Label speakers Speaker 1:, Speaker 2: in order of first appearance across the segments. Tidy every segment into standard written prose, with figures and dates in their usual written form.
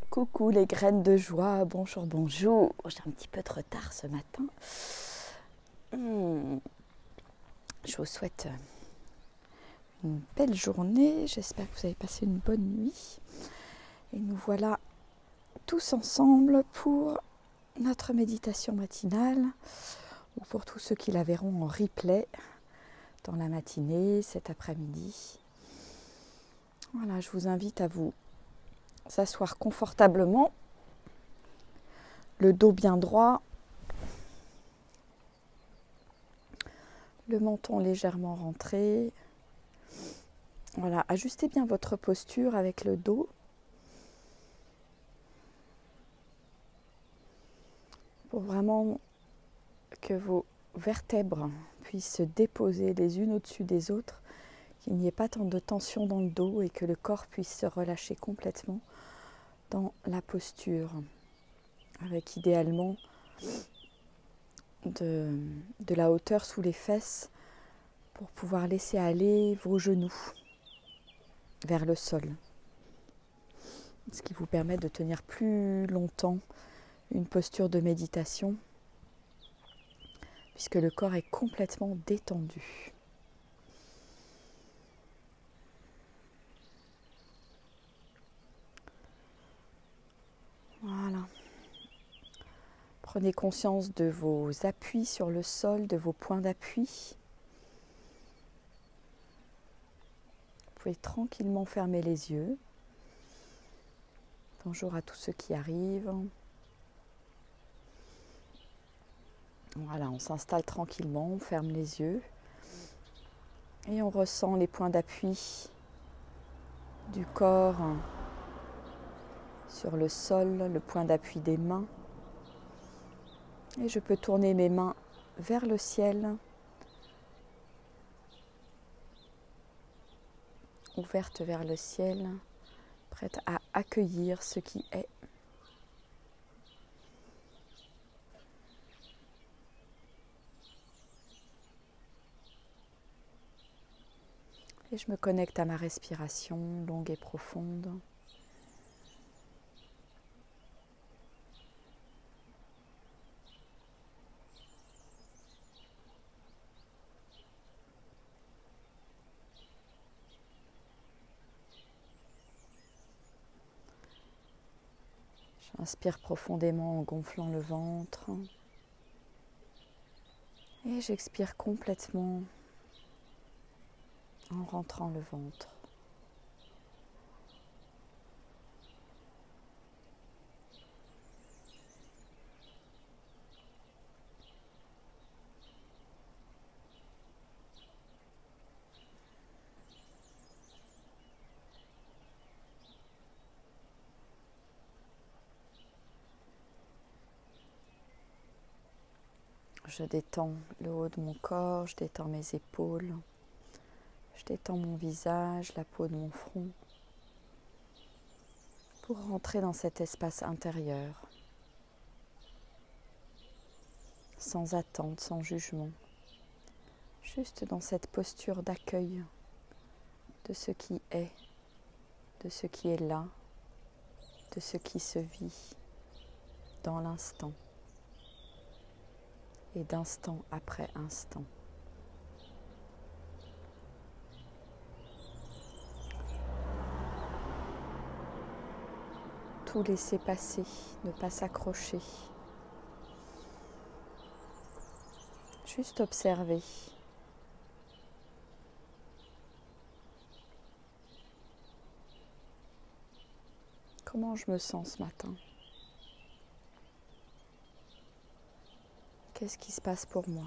Speaker 1: Coucou les graines de joie, bonjour, bonjour. J'ai un petit peu de retard ce matin. Je vous souhaite une belle journée. J'espère que vous avez passé une bonne nuit. Et nous voilà tous ensemble pour notre méditation matinale, ou pour tous ceux qui la verront en replay dans la matinée, cet après-midi. Voilà, je vous invite à vous s'asseoir confortablement, le dos bien droit, le menton légèrement rentré. Voilà, ajustez bien votre posture avec le dos. Pour vraiment que vos vertèbres puissent se déposer les unes au-dessus des autres, qu'il n'y ait pas tant de tension dans le dos et que le corps puisse se relâcher complètement dans la posture, avec idéalement de la hauteur sous les fesses pour pouvoir laisser aller vos genoux vers le sol, ce qui vous permet de tenir plus longtemps une posture de méditation puisque le corps est complètement détendu. Voilà. Prenez conscience de vos appuis sur le sol, de vos points d'appui. Vous pouvez tranquillement fermer les yeux. Bonjour à tous ceux qui arrivent. Voilà, on s'installe tranquillement, on ferme les yeux et on ressent les points d'appui du corps sur le sol, le point d'appui des mains. Et je peux tourner mes mains vers le ciel, ouvertes vers le ciel, prêtes à accueillir ce qui est. Et je me connecte à ma respiration longue et profonde. J'inspire profondément en gonflant le ventre. Et j'expire complètement en rentrant le ventre. Je détends le haut de mon corps, je détends mes épaules, je détends mon visage, la peau de mon front, pour rentrer dans cet espace intérieur, sans attente, sans jugement, juste dans cette posture d'accueil de ce qui est, de ce qui est là, de ce qui se vit dans l'instant et d'instant après instant. Tout laisser passer, ne pas s'accrocher. Juste observer. Comment je me sens ce matin? Qu'est-ce qui se passe pour moi?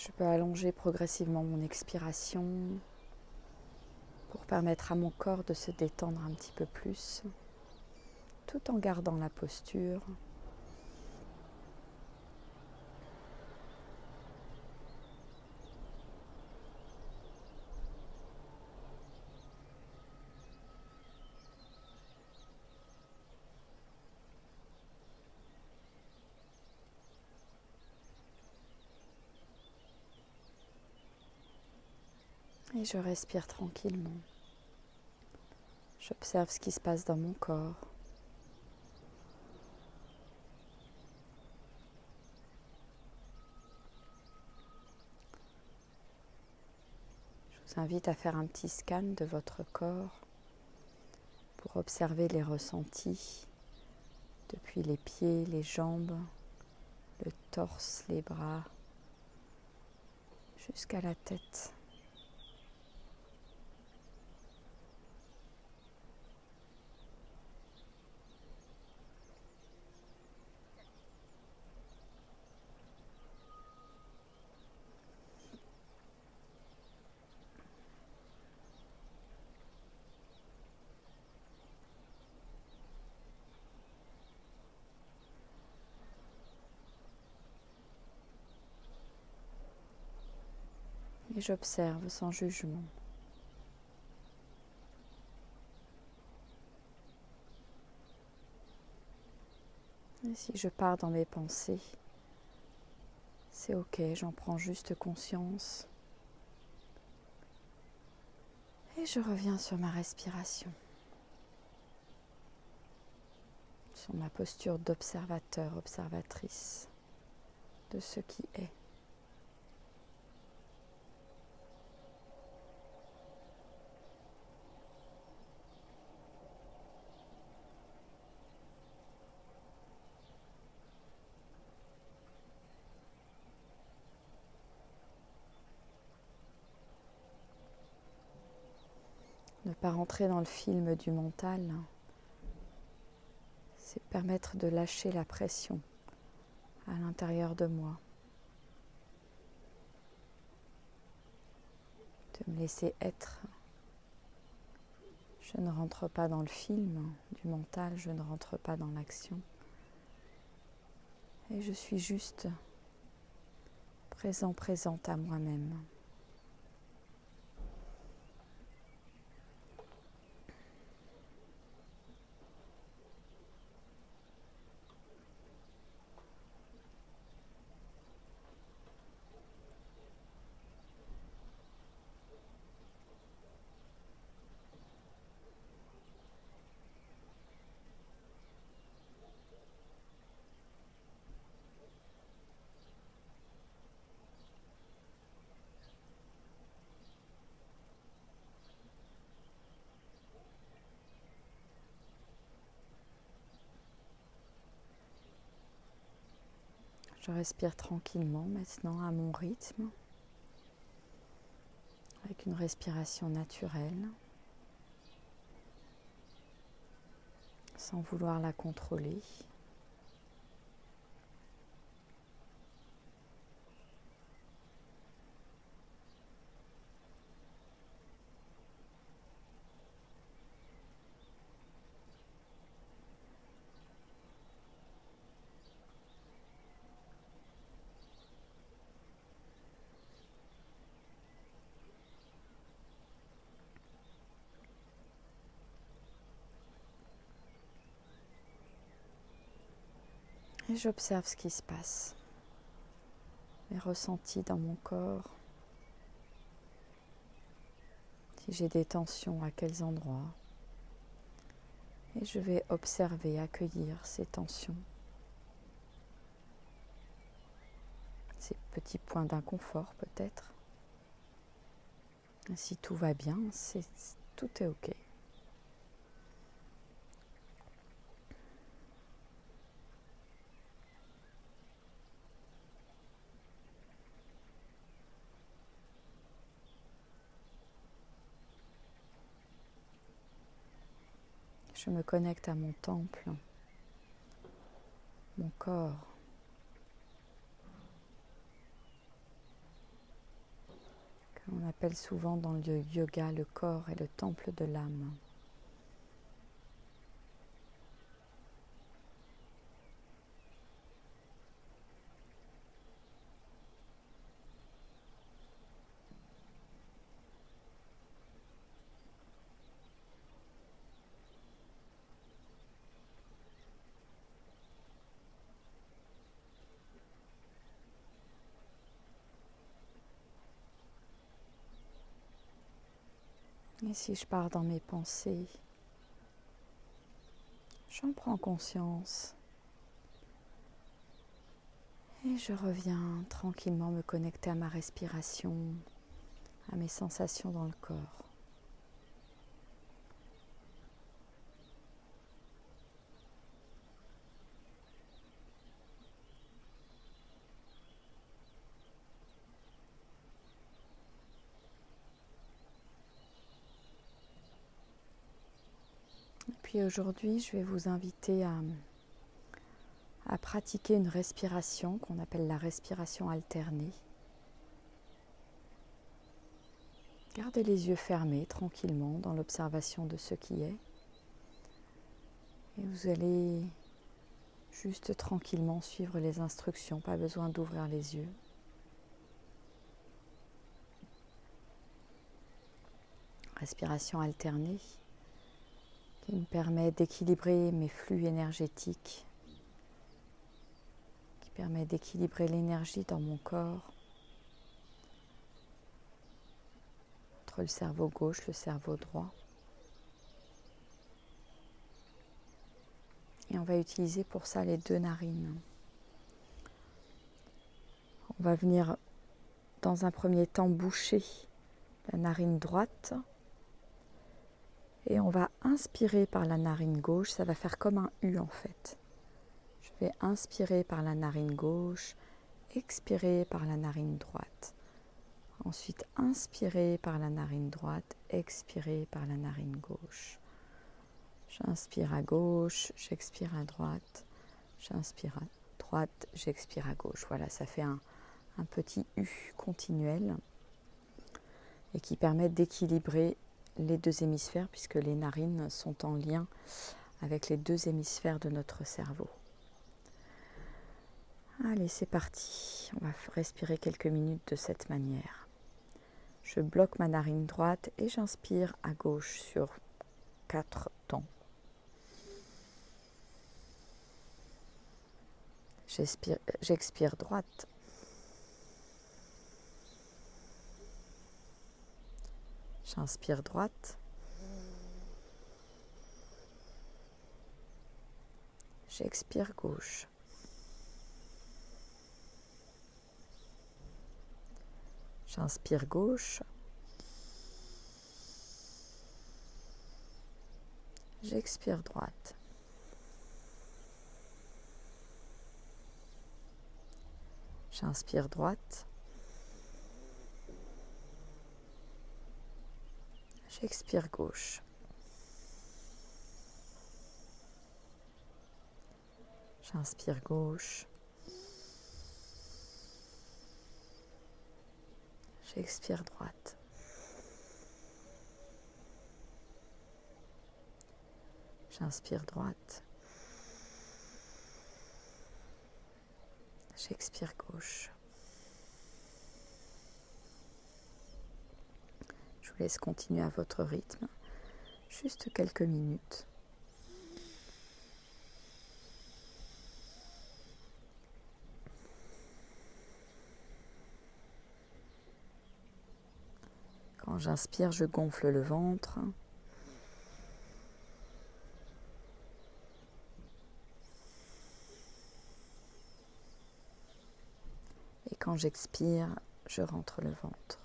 Speaker 1: Je peux allonger progressivement mon expiration pour permettre à mon corps de se détendre un petit peu plus, tout en gardant la posture. Et je respire tranquillement. J'observe ce qui se passe dans mon corps. Je vous invite à faire un petit scan de votre corps pour observer les ressentis depuis les pieds, les jambes, le torse, les bras, jusqu'à la tête. Et j'observe sans jugement. Et si je pars dans mes pensées, c'est ok, j'en prends juste conscience. Et je reviens sur ma respiration, sur ma posture d'observateur, observatrice de ce qui est. Ne pas rentrer dans le film du mental, c'est permettre de lâcher la pression à l'intérieur de moi, de me laisser être. Je ne rentre pas dans le film du mental, je ne rentre pas dans l'action. Et je suis juste présente à moi-même. Je respire tranquillement maintenant à mon rythme, avec une respiration naturelle, sans vouloir la contrôler. Et j'observe ce qui se passe, mes ressentis dans mon corps, si j'ai des tensions, à quels endroits. Et je vais observer, accueillir ces tensions, ces petits points d'inconfort peut-être. Si tout va bien, tout est ok. Je me connecte à mon temple, mon corps. On appelle souvent dans le yoga le corps est le temple de l'âme. Et si je pars dans mes pensées, j'en prends conscience et je reviens tranquillement me connecter à ma respiration, à mes sensations dans le corps. Et puis aujourd'hui, je vais vous inviter à pratiquer une respiration qu'on appelle la respiration alternée. Gardez les yeux fermés tranquillement dans l'observation de ce qui est. Et vous allez juste tranquillement suivre les instructions, pas besoin d'ouvrir les yeux. Respiration alternée qui me permet d'équilibrer mes flux énergétiques, qui permet d'équilibrer l'énergie dans mon corps, entre le cerveau gauche, le cerveau droit. Et on va utiliser pour ça les deux narines. On va venir dans un premier temps boucher la narine droite et on va inspirer par la narine gauche, ça va faire comme un U en fait. Je vais inspirer par la narine gauche, expirer par la narine droite. Ensuite, inspirer par la narine droite, expirer par la narine gauche. J'inspire à gauche, j'expire à droite, j'inspire à droite, j'expire à gauche. Voilà, ça fait un petit U continuel et qui permet d'équilibrer les deux hémisphères puisque les narines sont en lien avec les deux hémisphères de notre cerveau. Allez, c'est parti. On va respirer quelques minutes de cette manière. Je bloque ma narine droite et j'inspire à gauche sur 4 temps. J'expire droite. J'inspire droite. J'expire gauche. J'inspire gauche. J'expire droite. J'inspire droite. J'expire gauche. J'inspire gauche. J'expire droite. J'inspire droite. J'expire gauche. Je vous laisse continuer à votre rythme, juste quelques minutes. Quand j'inspire, je gonfle le ventre. Et quand j'expire, je rentre le ventre.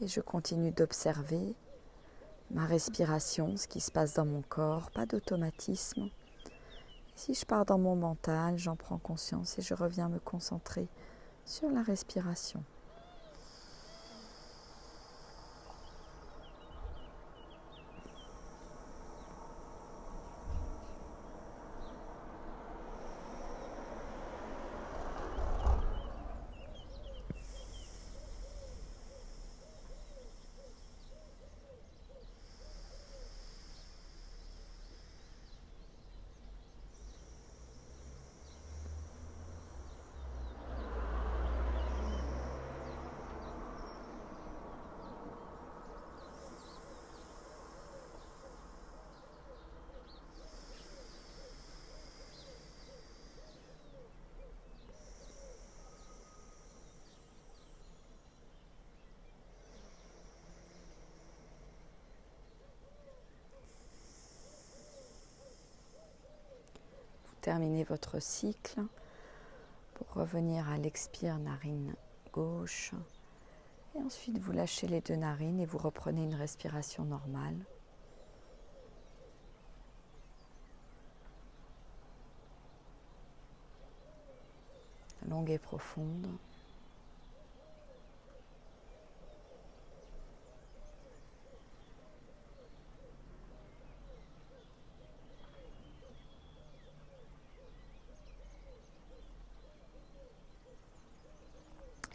Speaker 1: Et je continue d'observer ma respiration, ce qui se passe dans mon corps, pas d'automatisme. Si je pars dans mon mental, j'en prends conscience et je reviens me concentrer sur la respiration. Terminez votre cycle pour revenir à l'expire narine gauche et ensuite vous lâchez les deux narines et vous reprenez une respiration normale. Longue et profonde.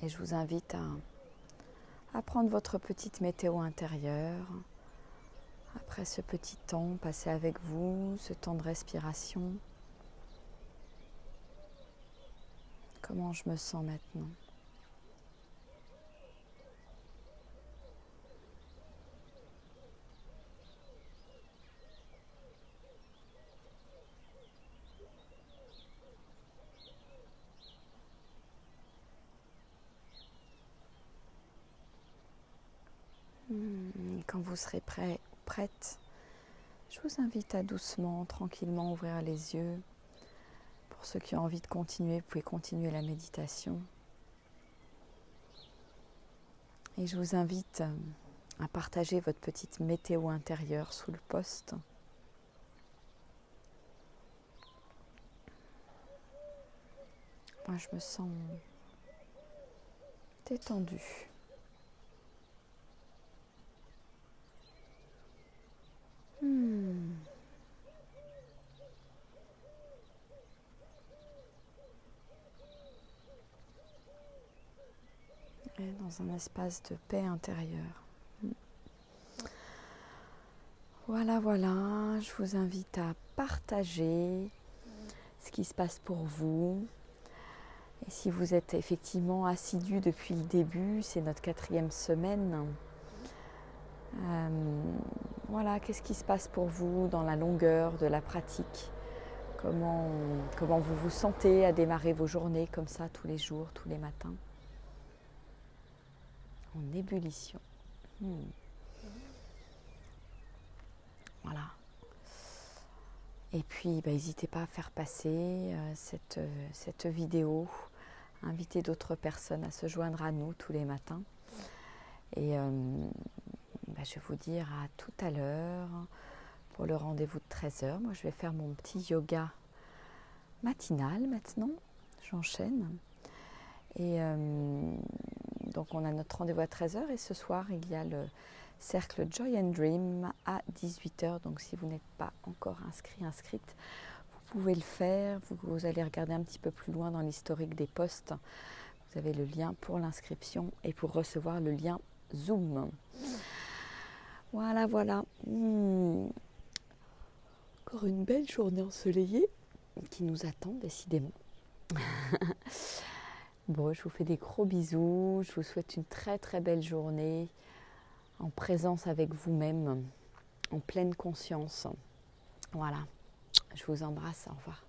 Speaker 1: Et je vous invite à prendre votre petite météo intérieure. Après ce petit temps passé avec vous, ce temps de respiration. Comment je me sens maintenant ? Quand vous serez prêt ou prête, je vous invite à doucement, tranquillement ouvrir les yeux. Pour ceux qui ont envie de continuer, vous pouvez continuer la méditation. Et je vous invite à partager votre petite météo intérieure sous le post. Moi, je me sens détendue. Et dans un espace de paix intérieure. Voilà, je vous invite à partager ce qui se passe pour vous. Et si vous êtes effectivement assidu depuis le début, c'est notre 4e semaine. Voilà, qu'est-ce qui se passe pour vous dans la longueur de la pratique ? Comment vous vous sentez à démarrer vos journées comme ça tous les jours, tous les matins ? En ébullition. Voilà. Et puis, n'hésitez pas à faire passer cette vidéo, inviter d'autres personnes à se joindre à nous tous les matins. Et je vais vous dire à tout à l'heure pour le rendez-vous de 13h. Moi, je vais faire mon petit yoga matinal maintenant. J'enchaîne. Et donc, on a notre rendez-vous à 13h. Et ce soir, il y a le cercle Joy and Dream à 18h. Donc, si vous n'êtes pas encore inscrite, vous pouvez le faire. Vous allez regarder un petit peu plus loin dans l'historique des posts. Vous avez le lien pour l'inscription et pour recevoir le lien Zoom. Voilà. Encore une belle journée ensoleillée qui nous attend décidément. Bon, je vous fais des gros bisous. Je vous souhaite une très très belle journée en présence avec vous-même, en pleine conscience. Voilà, je vous embrasse. Au revoir.